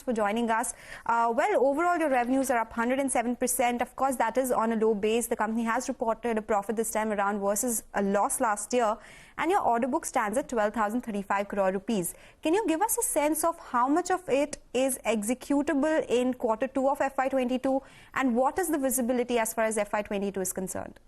much for joining us. Well, overall, your revenues are up 107%. Of course, that is on a low base. The company has reported a profit this time around versus a loss last year. And your order book stands at 12,035 crore rupees. Can you give us a sense of how much of it is executable in Q2 of FY22? And what is the visibility as far as FY22 is concerned?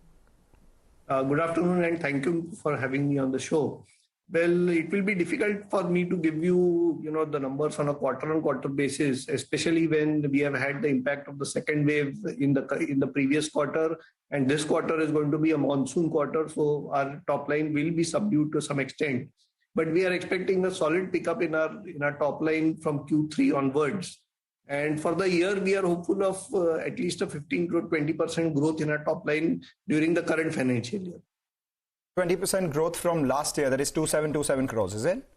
Good afternoon and thank you for having me on the show. Well, it will be difficult for me to give you, the numbers on a quarter-on-quarter basis, especially when we have had the impact of the second wave in the previous quarter, and this quarter is going to be a monsoon quarter, so our top line will be subdued to some extent. But we are expecting a solid pickup in our top line from Q3 onwards. And for the year, we are hopeful of at least a 15 to 20% growth in our top line during the current financial year. 20% growth from last year, that is 2727 crores, is it?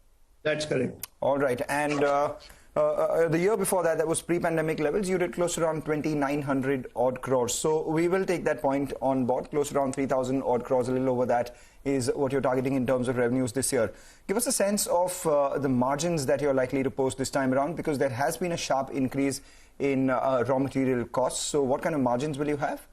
That's correct. All right. And the year before that, that was pre-pandemic levels, you did close to around 2,900 odd crores. So we will take that point on board. Close to around 3,000 odd crores, a little over that is what you're targeting in terms of revenues this year. Give us a sense of the margins that you're likely to post this time around, because there has been a sharp increase in raw material costs. So what kind of margins will you have?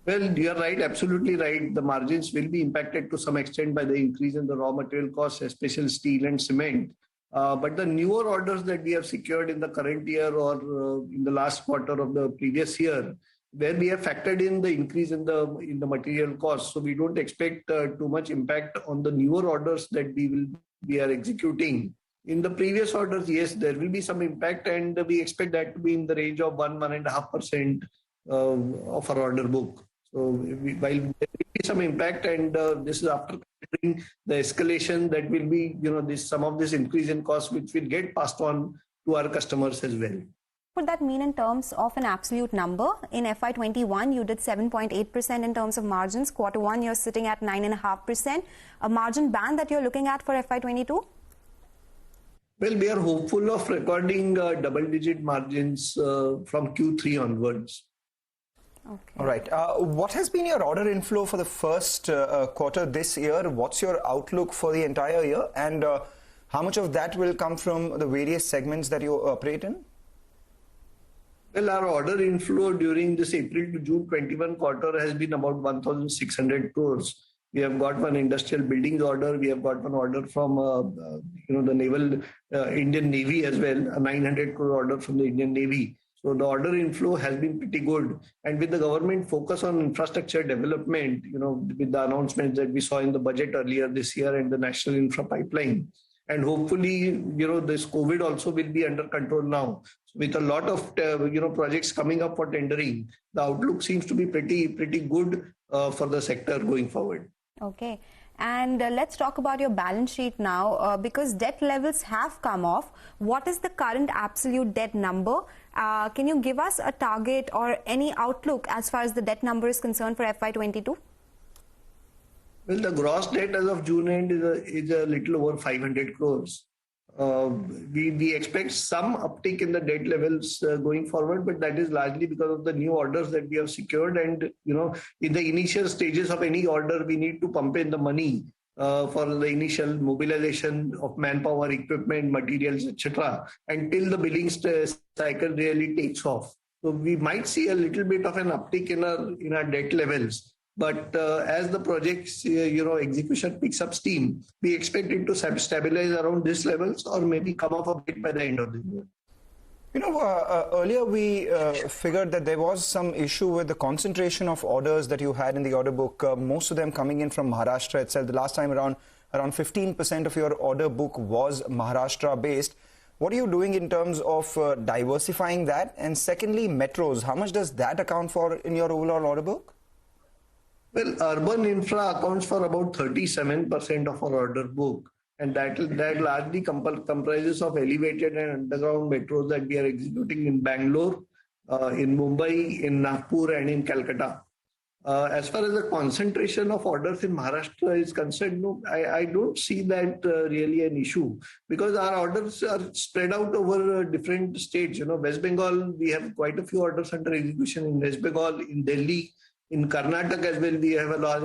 Well, you're right, absolutely right. The margins will be impacted to some extent by the increase in the raw material costs, especially steel and cement. But the newer orders that we have secured in the current year or in the last quarter of the previous year, where we have factored in the increase in the material costs, so we don't expect too much impact on the newer orders that we are executing. In the previous orders, yes, there will be some impact, and we expect that to be in the range of 1.5% of our order book. So while there will be some impact, and this is after considering the escalation that will be, some of this increase in cost, which will get passed on to our customers as well. What would that mean in terms of an absolute number? In FY21, you did 7.8% in terms of margins. Q1, you're sitting at 9.5%. A margin band that you're looking at for FY22? Well, we are hopeful of recording double-digit margins from Q3 onwards. Okay. All right. What has been your order inflow for the first quarter this year? What's your outlook for the entire year? And how much of that will come from the various segments that you operate in? Well, our order inflow during this April to June 21 quarter has been about 1,600 crores. We have got one industrial buildings order. We have got one order from, the Naval Indian Navy as well, a 900 crore order from the Indian Navy. So the order inflow has been pretty good. And with the government focus on infrastructure development, with the announcements that we saw in the budget earlier this year and the National Infra Pipeline. And hopefully, this COVID also will be under control now. So with a lot of, projects coming up for tendering, the outlook seems to be pretty good for the sector going forward. Okay. And let's talk about your balance sheet now, because debt levels have come off. What is the current absolute debt number? Can you give us a target or any outlook as far as the debt number is concerned for FY22? Well, the gross debt as of June end is a little over 500 crores. We expect some uptick in the debt levels going forward, but that is largely because of the new orders that we have secured. And, in the initial stages of any order, we need to pump in the money for the initial mobilization of manpower, equipment, materials, etc., until the billing cycle really takes off. So we might see a little bit of an uptick in our debt levels. But as the project's execution picks up steam, we expect it to stabilize around these levels or maybe come off a bit by the end of the year. Earlier we figured that there was some issue with the concentration of orders that you had in the order book, most of them coming in from Maharashtra itself. The last time around 15% of your order book was Maharashtra based. What are you doing in terms of diversifying that? And secondly, metros, how much does that account for in your overall order book? Well, urban infra accounts for about 37% of our order book, and that largely comprises of elevated and underground metros that we are executing in Bangalore, in Mumbai, in Nagpur, and in Calcutta. As far as the concentration of orders in Maharashtra is concerned, no, I don't see that really an issue, because our orders are spread out over different states. West Bengal, we have quite a few orders under execution in West Bengal, in Delhi. In Karnataka as well, we have a large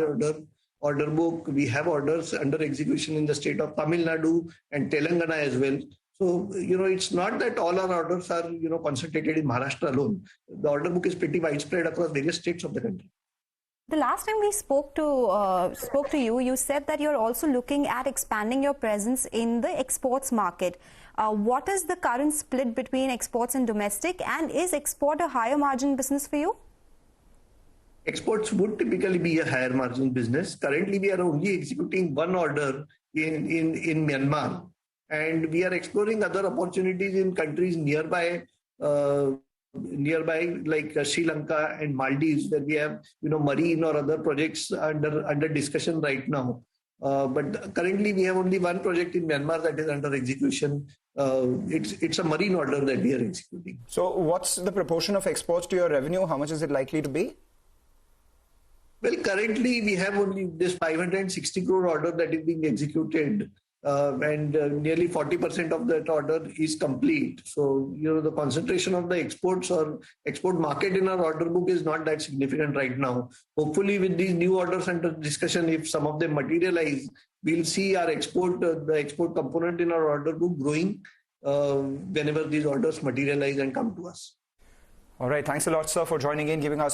order book. We have orders under execution in the state of Tamil Nadu and Telangana as well. So, it's not that all our orders are, concentrated in Maharashtra alone. The order book is pretty widespread across various states of the country. The last time we spoke to you, you said that you're also looking at expanding your presence in the exports market. What is the current split between exports and domestic, and is export a higher margin business for you? Exports would typically be a higher margin business. Currently, we are only executing one order in Myanmar, and we are exploring other opportunities in countries nearby like Sri Lanka and Maldives, where we have marine or other projects under discussion right now. But currently, we have only one project in Myanmar that is under execution. It's a marine order that we are executing. So, what's the proportion of exports to your revenue? How much is it likely to be? Well, currently we have only this 560 crore order that is being executed, and nearly 40% of that order is complete. So, the concentration of the exports or export market in our order book is not that significant right now. Hopefully, with these new orders under discussion, if some of them materialize, we'll see our the export component in our order book growing whenever these orders materialize and come to us. All right. Thanks a lot, sir, for joining in, giving us